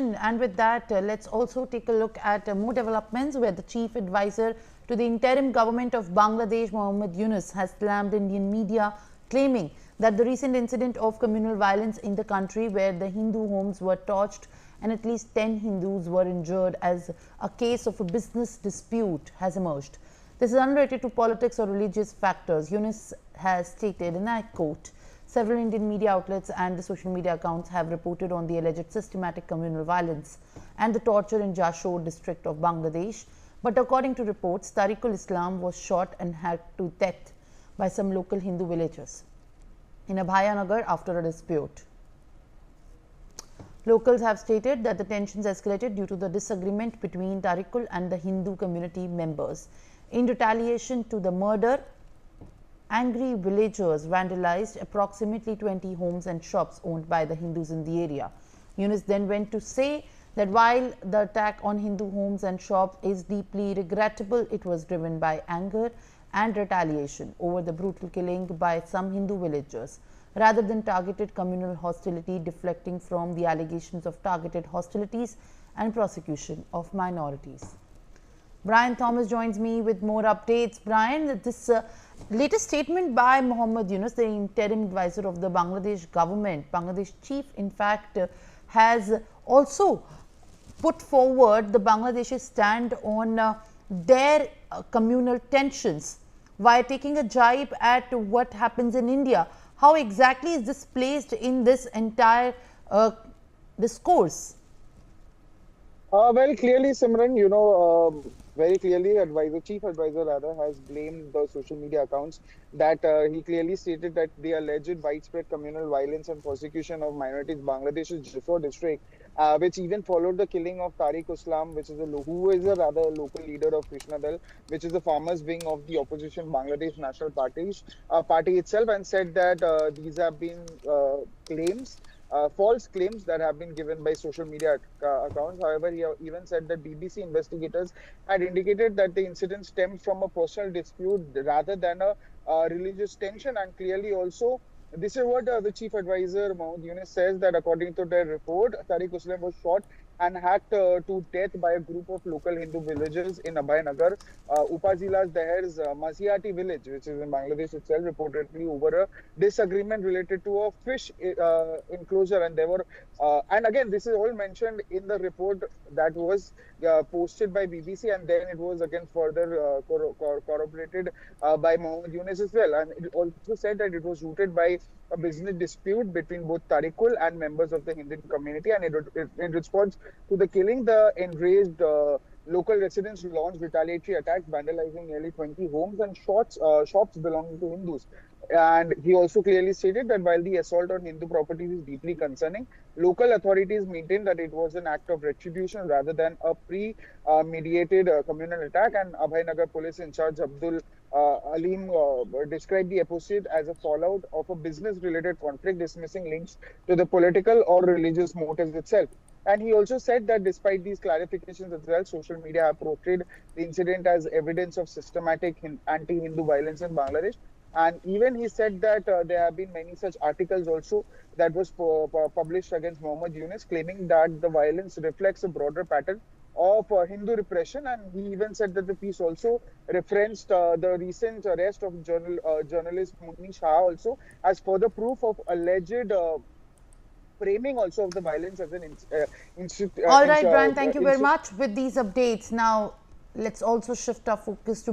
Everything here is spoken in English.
question, and with that, let's also take a look at more developments where the chief advisor to the Interim Government of Bangladesh, Yunus, has slammed Indian media, claiming that the recent incident of communal violence in the country, where the Hindu homes were torched and at least 10 Hindus were injured as a case of a business dispute, has emerged. This is unrelated to politics or religious factors. Yunus has stated, and I quote, "Several Indian media outlets and the social media accounts have reported on the alleged systematic communal violence and the torture in Jashore district of Bangladesh. But according to reports, Tariqul Islam was shot and hacked to death by some local Hindu villagers in Abhayanagar after a dispute. Locals have stated that the tensions escalated due to the disagreement between Tariqul and the Hindu community members. In retaliation to the murder, angry villagers vandalized approximately 20 homes and shops owned by the Hindus in the area." Yunus then went to say that while the attack on Hindu homes and shops is deeply regrettable, it was driven by anger and retaliation over the brutal killing by some Hindu villagers, rather than targeted communal hostility, deflecting from the allegations of targeted hostilities and prosecution of minorities. Brian Thomas joins me with more updates. Brian, this latest statement by Mohammed Yunus, the interim advisor of the Bangladesh government, Bangladesh chief, in fact, has also put forward the Bangladeshi stand on their communal tensions while taking a jibe at what happens in India. How exactly is this placed in this entire discourse? Well, clearly, Simran, very clearly, chief advisor rather, has blamed the social media accounts that he clearly stated that the alleged widespread communal violence and persecution of minorities in Bangladesh's Jashore district, which even followed the killing of Tariqul Islam, which is who is a rather local leader of Krishna Dal, which is the farmers' wing of the opposition Bangladesh National Party itself, and said that these have been claims. False claims that have been given by social media accounts. However, he even said that BBC investigators had indicated that the incident stemmed from a personal dispute rather than a religious tension. And clearly also, this is what the chief advisor, Mohammed Yunus, says, that according to their report, Tariq Islam was shot and hacked to death by a group of local Hindu villagers in Abhayanagar, Upazila's Daher's Masiati village, which is in Bangladesh itself, reportedly over a disagreement related to a fish enclosure. And there were, and again, this is all mentioned in the report that was posted by BBC, and then it was again further corroborated by Mohammed Yunus as well. And it also said that it was rooted by a business dispute between both Tariqul and members of the Hindu community, and in response to the killing, the enraged local residents launched retaliatory attacks, vandalizing nearly 20 homes and shops belonging to Hindus. And he also clearly stated that while the assault on Hindu properties is deeply concerning, local authorities maintained that it was an act of retribution rather than a pre-mediated communal attack. And Abhayanagar police in charge Abdul Alim described the episode as a fallout of a business-related conflict, dismissing links to the political or religious motives itself. And he also said that despite these clarifications as well, social media have portrayed the incident as evidence of systematic anti-Hindu violence in Bangladesh. And even he said that there have been many such articles also that was published against Mohammed Yunus, claiming that the violence reflects a broader pattern of Hindu repression. And he even said that the piece also referenced the recent arrest of journalist Munni Shah also as further proof of alleged framing also of the violence as an All right, Brian, thank you very much with these updates. Now, let's also shift our focus to